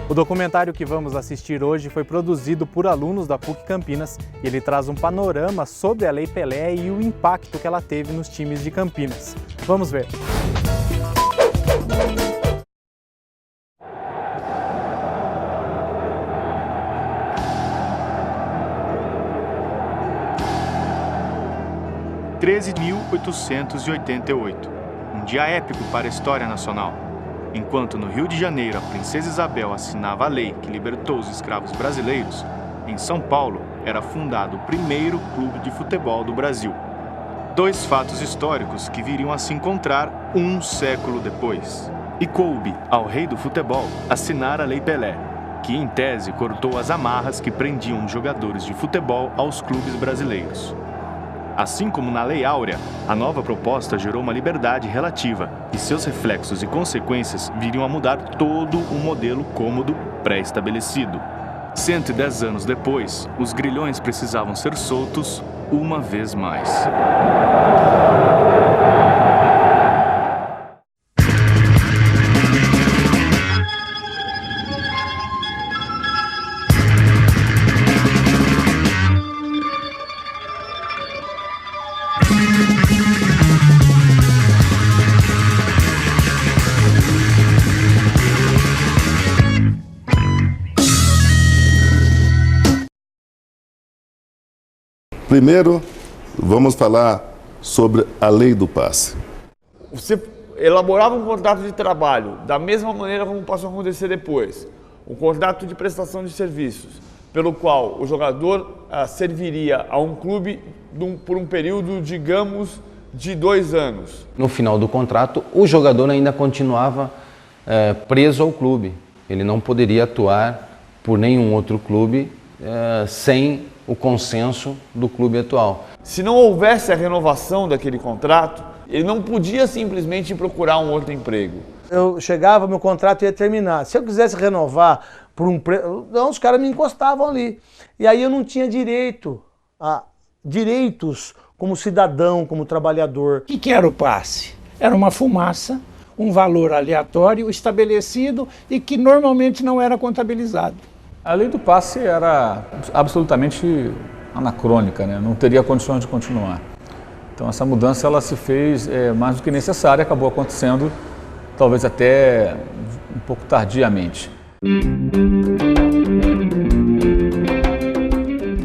O documentário que vamos assistir hoje foi produzido por alunos da PUC Campinas e ele traz um panorama sobre a Lei Pelé e o impacto que ela teve nos times de Campinas. Vamos ver. – 13.888, um dia épico para a história nacional. Enquanto no Rio de Janeiro a princesa Isabel assinava a lei que libertou os escravos brasileiros, em São Paulo era fundado o primeiro clube de futebol do Brasil. Dois fatos históricos que viriam a se encontrar um século depois. E coube ao rei do futebol assinar a Lei Pelé, que em tese cortou as amarras que prendiam os jogadores de futebol aos clubes brasileiros. Assim como na Lei Áurea, a nova proposta gerou uma liberdade relativa e seus reflexos e consequências viriam a mudar todo o modelo cômodo pré-estabelecido. 110 anos depois, os grilhões precisavam ser soltos uma vez mais. Primeiro, vamos falar sobre a lei do passe. Você elaborava um contrato de trabalho da mesma maneira como passou a acontecer depois. Um contrato de prestação de serviços, pelo qual o jogador serviria a um clube por um período, digamos, de 2 anos. No final do contrato, o jogador ainda continuava preso ao clube. Ele não poderia atuar por nenhum outro clube sem o consenso do clube atual. Se não houvesse a renovação daquele contrato, ele não podia simplesmente procurar um outro emprego. Eu chegava, meu contrato ia terminar. Se eu quisesse renovar por um preço, não, os caras me encostavam ali. E aí eu não tinha direitos como cidadão, como trabalhador. O que era o passe? Era uma fumaça, um valor aleatório estabelecido e que normalmente não era contabilizado. A lei do passe era absolutamente anacrônica, né? Não teria condições de continuar. Então essa mudança ela se fez mais do que necessária, acabou acontecendo talvez até um pouco tardiamente.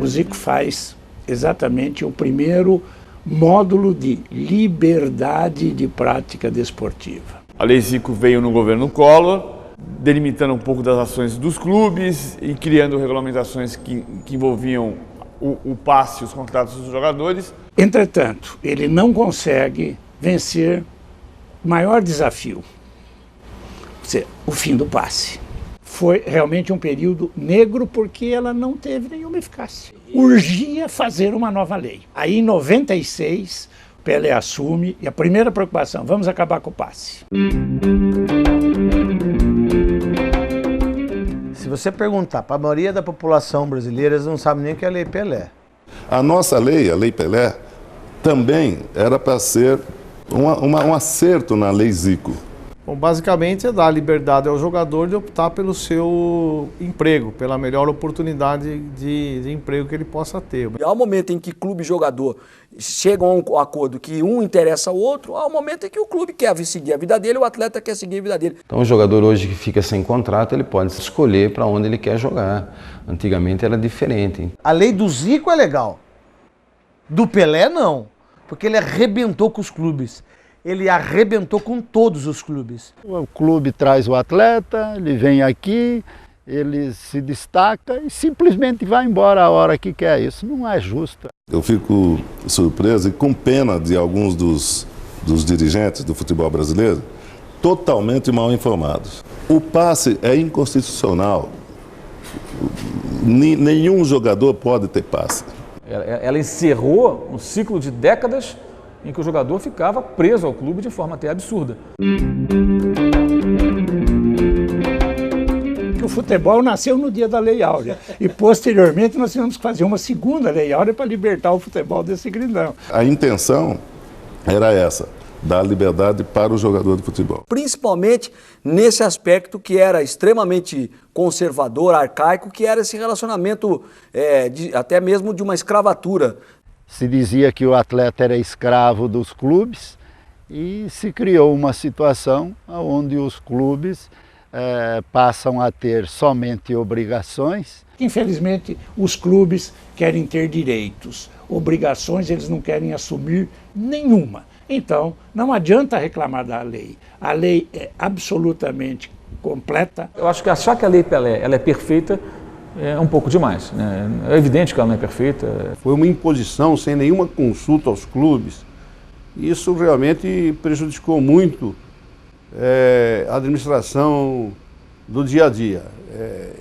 O Zico faz exatamente o primeiro módulo de liberdade de prática desportiva. A Lei Zico veio no governo Collor, delimitando um pouco das ações dos clubes e criando regulamentações que envolviam o passe e os contratos dos jogadores. Entretanto, ele não consegue vencer o maior desafio, o fim do passe. Foi realmente um período negro porque ela não teve nenhuma eficácia. Urgia fazer uma nova lei. Aí em 96, Pelé assume e a primeira preocupação, vamos acabar com o passe. Se você perguntar para a maioria da população brasileira, eles não sabem nem o que é a Lei Pelé. A nossa lei, a Lei Pelé, também era para ser um acerto na Lei Zico. Bom, basicamente é dar liberdade ao jogador de optar pelo seu emprego, pela melhor oportunidade de emprego que ele possa ter. Há um momento em que clube e jogador chegam a um acordo que um interessa ao outro, há um momento em que o clube quer seguir a vida dele, o atleta quer seguir a vida dele. Então o jogador hoje que fica sem contrato, ele pode escolher para onde ele quer jogar. Antigamente era diferente. A lei do Zico é legal, do Pelé não, porque ele arrebentou com os clubes. Ele arrebentou com todos os clubes. O clube traz o atleta, ele vem aqui, ele se destaca e simplesmente vai embora a hora que quer. Isso não é justo. Eu fico surpreso e com pena de alguns dos dirigentes do futebol brasileiro totalmente mal informados. O passe é inconstitucional. Nenhum jogador pode ter passe. Ela encerrou um ciclo de décadas em que o jogador ficava preso ao clube de forma até absurda. O futebol nasceu no dia da Lei Áurea e posteriormente nós tivemos que fazer uma segunda Lei Áurea para libertar o futebol desse grilhão. A intenção era essa, dar liberdade para o jogador de futebol. Principalmente nesse aspecto que era extremamente conservador, arcaico, que era esse relacionamento até mesmo de uma escravatura. Se dizia que o atleta era escravo dos clubes e se criou uma situação onde os clubes passam a ter somente obrigações. Infelizmente, os clubes querem ter direitos, obrigações eles não querem assumir nenhuma. Então, não adianta reclamar da lei. A lei é absolutamente completa. Eu acho que achar que a Lei Pelé ela é perfeita é um pouco demais, né? É evidente que ela não é perfeita. Foi uma imposição sem nenhuma consulta aos clubes. Isso realmente prejudicou muito a administração do dia a dia.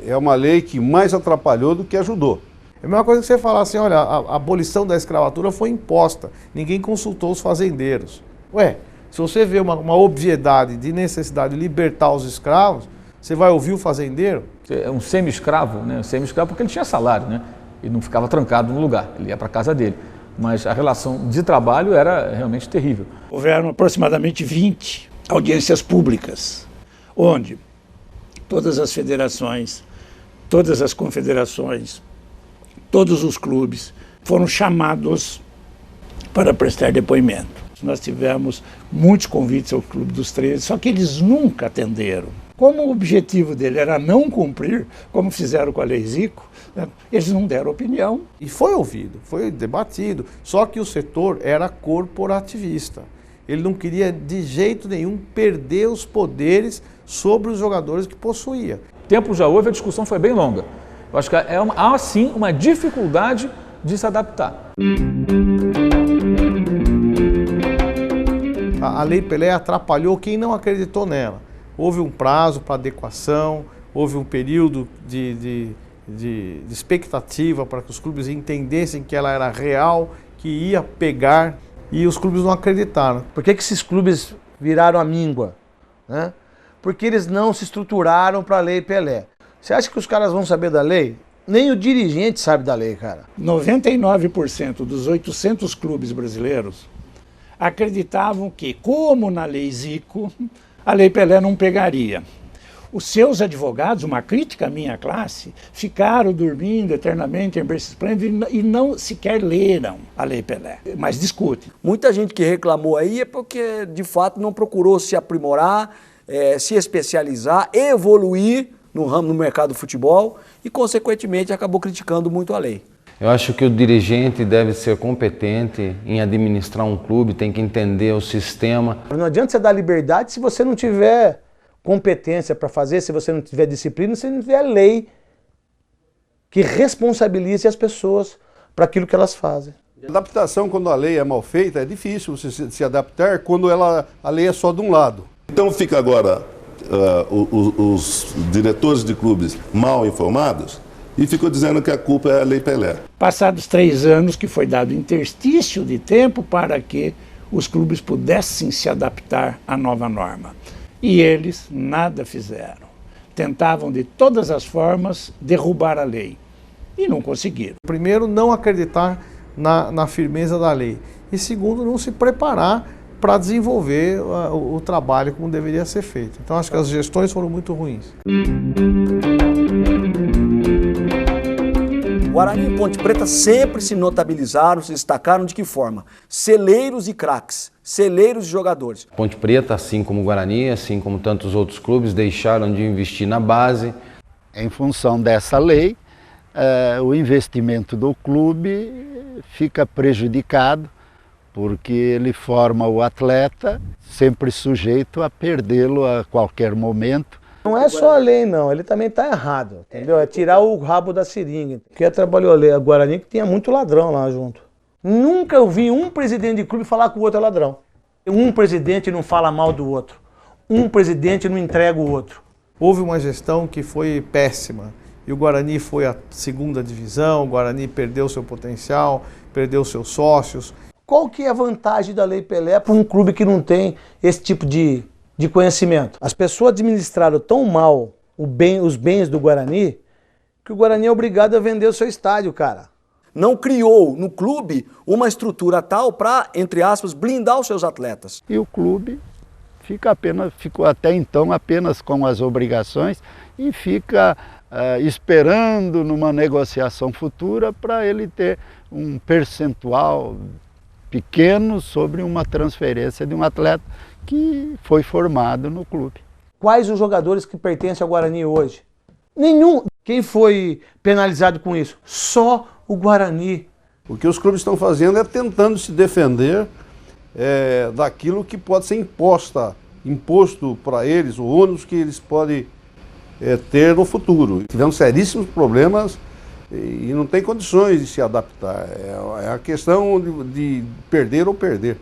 É uma lei que mais atrapalhou do que ajudou. É a mesma coisa que você falar assim, olha, a abolição da escravatura foi imposta, ninguém consultou os fazendeiros. Ué, se você vê uma obviedade de necessidade de libertar os escravos, você vai ouvir o fazendeiro? É um semi-escravo, né? Semi-escravo porque ele tinha salário, né? E não ficava trancado no lugar, ele ia para a casa dele. Mas a relação de trabalho era realmente terrível. Houveram aproximadamente 20 audiências públicas, onde todas as federações, todas as confederações, todos os clubes foram chamados para prestar depoimento. Nós tivemos muitos convites ao Clube dos 13, só que eles nunca atenderam. Como o objetivo dele era não cumprir, como fizeram com a Lei Zico, né, eles não deram opinião. E foi ouvido, foi debatido, só que o setor era corporativista. Ele não queria de jeito nenhum perder os poderes sobre os jogadores que possuía. Tempo já houve, a discussão foi bem longa. Eu acho que há sim uma dificuldade de se adaptar. A Lei Pelé atrapalhou quem não acreditou nela. Houve um prazo para adequação, houve um período de expectativa para que os clubes entendessem que ela era real, que ia pegar, e os clubes não acreditaram. Por que esses clubes viraram a míngua? Né? Porque eles não se estruturaram para a Lei Pelé. Você acha que os caras vão saber da lei? Nem o dirigente sabe da lei, cara. 99% dos 800 clubes brasileiros acreditavam que, como na Lei Zico, a Lei Pelé não pegaria. Os seus advogados, uma crítica à minha classe, ficaram dormindo eternamente em berço esplêndido e não sequer leram a Lei Pelé, mas discutem. Muita gente que reclamou aí é porque, de fato, não procurou se aprimorar, se especializar, evoluir no mercado do futebol e, consequentemente, acabou criticando muito a lei. Eu acho que o dirigente deve ser competente em administrar um clube, tem que entender o sistema. Não adianta você dar liberdade se você não tiver competência para fazer, se você não tiver disciplina, se não tiver lei que responsabilize as pessoas para aquilo que elas fazem. Adaptação, quando a lei é mal feita, é difícil você se adaptar quando a lei é só de um lado. Então fica agora os diretores de clubes mal informados e ficou dizendo que a culpa é a Lei Pelé. Passados 3 anos que foi dado interstício de tempo para que os clubes pudessem se adaptar à nova norma. E eles nada fizeram. Tentavam de todas as formas derrubar a lei e não conseguiram. Primeiro, não acreditar na firmeza da lei. E segundo, não se preparar para desenvolver o trabalho como deveria ser feito. Então acho que as gestões foram muito ruins. Guarani e Ponte Preta sempre se notabilizaram, se destacaram de que forma? Celeiros e craques, celeiros e jogadores. Ponte Preta, assim como o Guarani, assim como tantos outros clubes, deixaram de investir na base. Em função dessa lei, o investimento do clube fica prejudicado, porque ele forma o atleta sempre sujeito a perdê-lo a qualquer momento. Não é só a lei, não. Ele também está errado, entendeu? É tirar o rabo da seringa. Porque trabalhou a Guarani que tinha muito ladrão lá junto. Nunca eu vi um presidente de clube falar que o outro é ladrão. Um presidente não fala mal do outro. Um presidente não entrega o outro. Houve uma gestão que foi péssima. E o Guarani foi a 2ª divisão, o Guarani perdeu seu potencial, perdeu seus sócios. Qual que é a vantagem da Lei Pelé para um clube que não tem esse tipo de conhecimento? As pessoas administraram tão mal os bens do Guarani que o Guarani é obrigado a vender o seu estádio, cara. não criou no clube uma estrutura tal para, entre aspas, blindar os seus atletas. E o clube ficou até então apenas com as obrigações e fica esperando numa negociação futura para ele ter um percentual pequeno sobre uma transferência de um atleta que foi formado no clube. Quais os jogadores que pertencem ao Guarani hoje? Nenhum. Quem foi penalizado com isso? Só o Guarani. O que os clubes estão fazendo é tentando se defender daquilo que pode ser imposto para eles, o ônus que eles podem ter no futuro. Tivemos seríssimos problemas e não tem condições de se adaptar. É a questão de perder ou perder.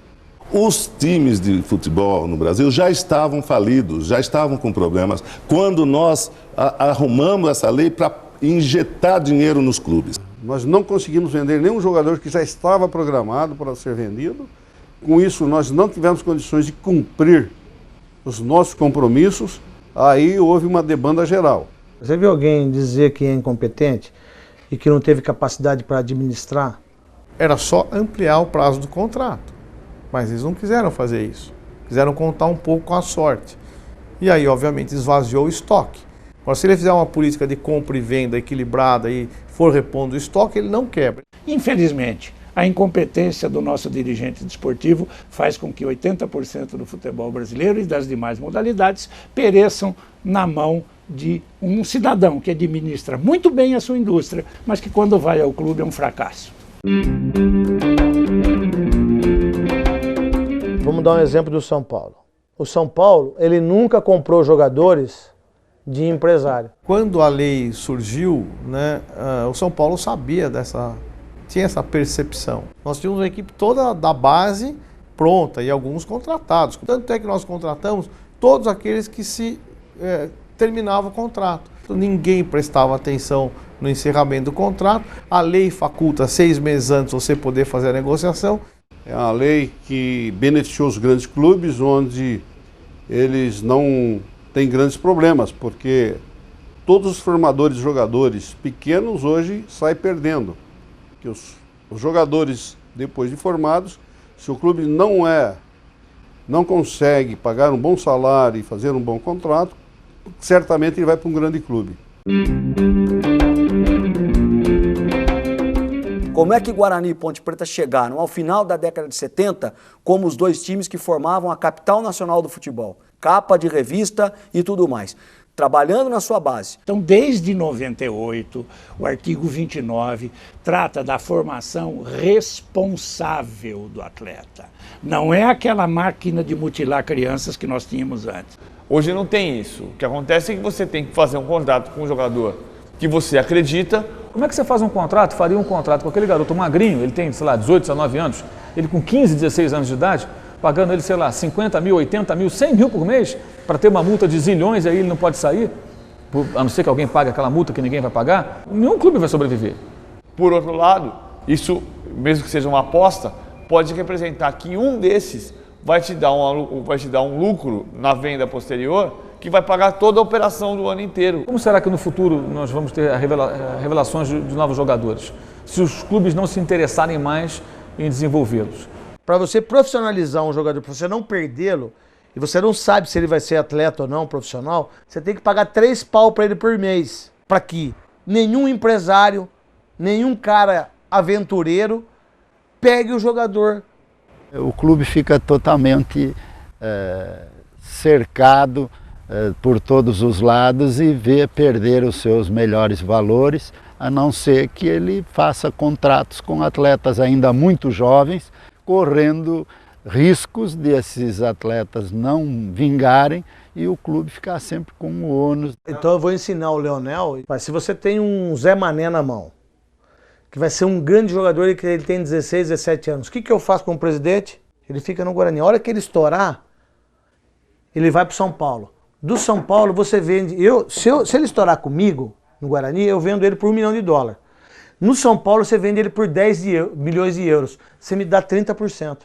Os times de futebol no Brasil já estavam falidos, já estavam com problemas, quando nós arrumamos essa lei para injetar dinheiro nos clubes. Nós não conseguimos vender nenhum jogador que já estava programado para ser vendido. Com isso, nós não tivemos condições de cumprir os nossos compromissos. Aí houve uma debanda geral. Você viu alguém dizer que é incompetente e que não teve capacidade para administrar? Era só ampliar o prazo do contrato. Mas eles não quiseram fazer isso. Quiseram contar um pouco com a sorte. E aí, obviamente, esvaziou o estoque. Agora, se ele fizer uma política de compra e venda equilibrada e for repondo o estoque, ele não quebra. Infelizmente, a incompetência do nosso dirigente desportivo faz com que 80% do futebol brasileiro e das demais modalidades pereçam na mão de um cidadão que administra muito bem a sua indústria, mas que quando vai ao clube é um fracasso. Vamos dar um exemplo do São Paulo. O São Paulo, ele nunca comprou jogadores de empresário. Quando a lei surgiu, né, o São Paulo tinha essa percepção. Nós tínhamos uma equipe toda da base pronta e alguns contratados. Tanto é que nós contratamos todos aqueles que terminavam o contrato. Então, ninguém prestava atenção no encerramento do contrato. A lei faculta 6 meses antes você poder fazer a negociação. É uma lei que beneficiou os grandes clubes, onde eles não têm grandes problemas, porque todos os formadores de jogadores pequenos hoje saem perdendo. Que os jogadores, depois de formados, se o clube não consegue pagar um bom salário e fazer um bom contrato, certamente ele vai para um grande clube. Como é que Guarani e Ponte Preta chegaram ao final da década de 70 como os dois times que formavam a capital nacional do futebol? Capa de revista e tudo mais. Trabalhando na sua base. Então, desde 98, o artigo 29 trata da formação responsável do atleta. Não é aquela máquina de mutilar crianças que nós tínhamos antes. Hoje não tem isso. O que acontece é que você tem que fazer um contrato com um jogador que você acredita. Como é que você faz um contrato, faria um contrato com aquele garoto magrinho, ele tem, sei lá, 18, 19 anos, ele com 15, 16 anos de idade, pagando ele, sei lá, 50 mil, 80 mil, 100 mil por mês, para ter uma multa de zilhões e aí ele não pode sair, a não ser que alguém pague aquela multa que ninguém vai pagar, nenhum clube vai sobreviver. Por outro lado, isso, mesmo que seja uma aposta, pode representar que um desses vai te dar um lucro na venda posterior que vai pagar toda a operação do ano inteiro. Como será que no futuro nós vamos ter revelações de novos jogadores, se os clubes não se interessarem mais em desenvolvê-los? Para você profissionalizar um jogador, para você não perdê-lo, e você não sabe se ele vai ser atleta ou não, profissional, você tem que pagar 3 pau para ele por mês, para que nenhum empresário, nenhum cara aventureiro pegue o jogador. O clube fica totalmente cercado por todos os lados e vê perder os seus melhores valores, a não ser que ele faça contratos com atletas ainda muito jovens, correndo riscos desses atletas não vingarem e o clube ficar sempre com o ônus. Então eu vou ensinar o Leonel, mas se você tem um Zé Mané na mão, que vai ser um grande jogador e que ele tem 16, 17 anos, o que eu faço com o presidente? Ele fica no Guarani. A hora que ele estourar, ele vai para o São Paulo. Do São Paulo você vende, se ele estourar comigo no Guarani, eu vendo ele por $1 milhão. No São Paulo você vende ele por 10 milhões de euros. Você me dá 30%.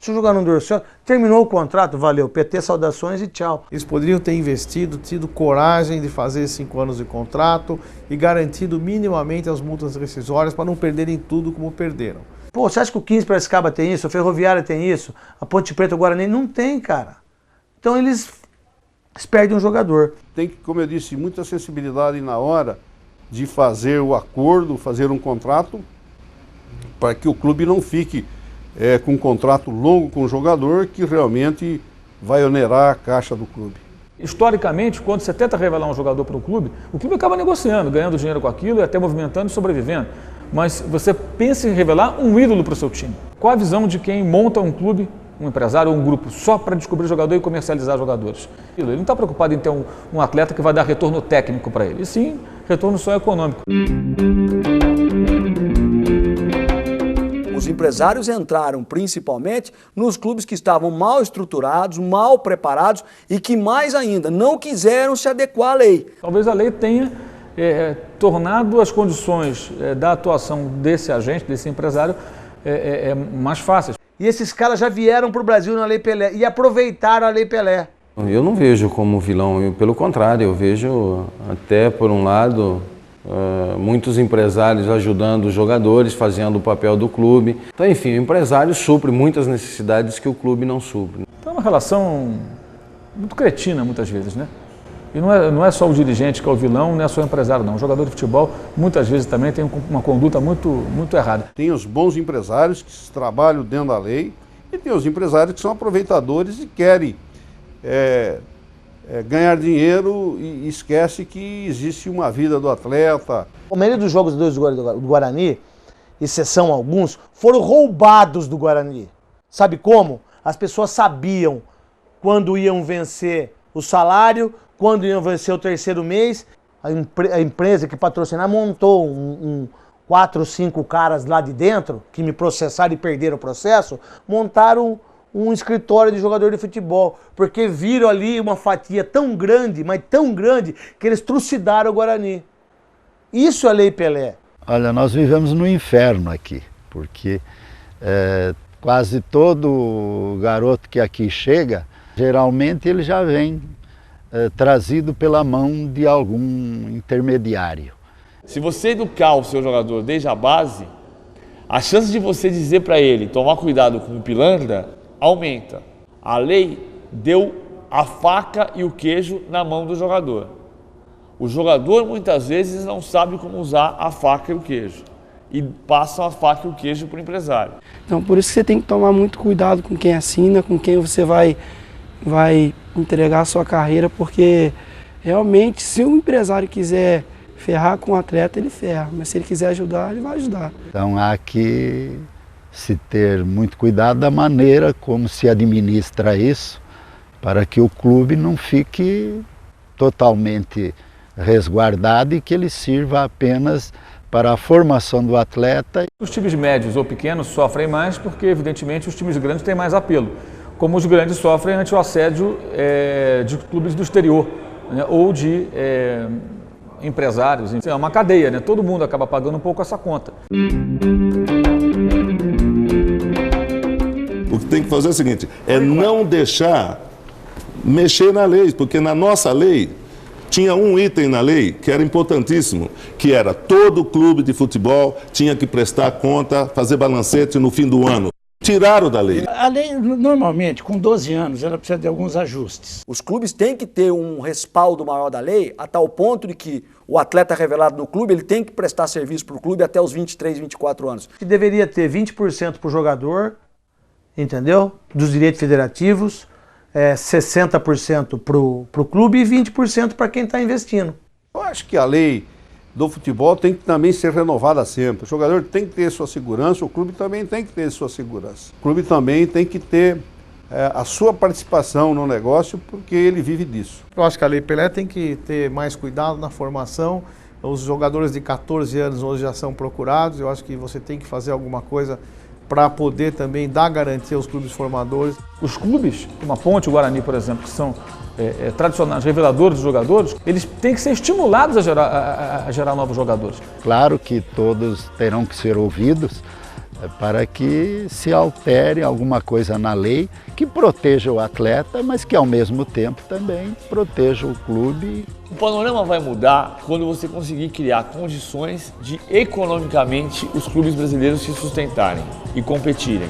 Se o jogador não deu certo, terminou o contrato, valeu, PT, saudações e tchau. Eles poderiam ter investido, tido coragem de fazer 5 anos de contrato e garantido minimamente as multas rescisórias para não perderem tudo como perderam. Pô, você acha que o 15 Piracicaba tem isso, a Ferroviária tem isso, a Ponte Preta, o Guarani? Não tem, cara. Então eles perdem um jogador. Tem que, como eu disse, muita sensibilidade na hora de fazer o acordo, fazer um contrato, para que o clube não fique com um contrato longo com o jogador que realmente vai onerar a caixa do clube. Historicamente, quando você tenta revelar um jogador para o clube acaba negociando, ganhando dinheiro com aquilo e até movimentando e sobrevivendo. Mas você pensa em revelar um ídolo para o seu time. Qual a visão de quem monta um clube, um empresário ou um grupo só para descobrir jogador e comercializar jogadores? Ele não está preocupado em ter um atleta que vai dar retorno técnico para ele, e sim retorno só econômico. Os empresários entraram principalmente nos clubes que estavam mal estruturados, mal preparados e que, mais ainda, não quiseram se adequar à lei. Talvez a lei tenha tornado as condições da atuação desse agente, desse empresário, mais fáceis. E esses caras já vieram para o Brasil na Lei Pelé e aproveitaram a Lei Pelé. Eu não vejo como vilão, pelo contrário, eu vejo até, por um lado, muitos empresários ajudando os jogadores, fazendo o papel do clube. Então, enfim, o empresário supre muitas necessidades que o clube não supre. Então é uma relação muito cretina, muitas vezes, né? E não é só o dirigente que é o vilão, não é só o empresário, não. O jogador de futebol, muitas vezes, também tem uma conduta muito errada. Tem os bons empresários que trabalham dentro da lei e tem os empresários que são aproveitadores e querem ganhar dinheiro e esquece que existe uma vida do atleta. A maioria dos jogos do Guarani, exceção alguns, foram roubados do Guarani. Sabe como? As pessoas sabiam quando iam vencer o salário, quando iam vencer o terceiro mês. A empresa que patrocinava montou 4 ou 5 caras lá de dentro, que me processaram e perderam o processo, montaram um escritório de jogador de futebol, porque viram ali uma fatia tão grande, mas tão grande, que eles trucidaram o Guarani. Isso é Lei Pelé. Olha, nós vivemos no inferno aqui, porque quase todo garoto que aqui chega, geralmente ele já vem trazido pela mão de algum intermediário. Se você educar o seu jogador desde a base, a chance de você dizer para ele tomar cuidado com o pilantra aumenta. A lei deu a faca e o queijo na mão do jogador. O jogador muitas vezes não sabe como usar a faca e o queijo e passam a faca e o queijo para o empresário. Então por isso que você tem que tomar muito cuidado com quem assina, com quem você vai entregar a sua carreira, porque realmente se o empresário quiser ferrar com o atleta, ele ferra, mas se ele quiser ajudar, ele vai ajudar. Então há que se ter muito cuidado da maneira como se administra isso, para que o clube não fique totalmente resguardado e que ele sirva apenas para a formação do atleta. Os times médios ou pequenos sofrem mais porque, evidentemente, os times grandes têm mais apelo, como os grandes sofrem ante o assédio de clubes do exterior, né, ou de empresários. É uma cadeia, né? Todo mundo acaba pagando um pouco essa conta. O que tem que fazer é o seguinte, não deixar mexer na lei, porque na nossa lei tinha um item na lei que era importantíssimo, que era todo clube de futebol tinha que prestar conta, fazer balancete no fim do ano. Tiraram da lei. A lei, normalmente, com 12 anos, ela precisa de alguns ajustes. Os clubes têm que ter um respaldo maior da lei, a tal ponto de que o atleta revelado no clube, ele tem que prestar serviço para o clube até os 23, 24 anos. Que deveria ter 20% para o jogador, entendeu? Dos direitos federativos, 60% para o clube e 20% para quem está investindo. Eu acho que a lei do futebol tem que também ser renovada sempre. O jogador tem que ter sua segurança, o clube também tem que ter sua segurança. O clube também tem que ter a sua participação no negócio, porque ele vive disso. Eu acho que a Lei Pelé tem que ter mais cuidado na formação. Os jogadores de 14 anos hoje já são procurados. Eu acho que você tem que fazer alguma coisa para poder também dar garantia aos clubes formadores. Os clubes, como a Ponte e o Guarani, por exemplo, que são tradicionais, reveladores dos jogadores, eles têm que ser estimulados a gerar novos jogadores. Claro que todos terão que ser ouvidos, para que se altere alguma coisa na lei que proteja o atleta, mas que ao mesmo tempo também proteja o clube. O panorama vai mudar quando você conseguir criar condições de economicamente os clubes brasileiros se sustentarem e competirem.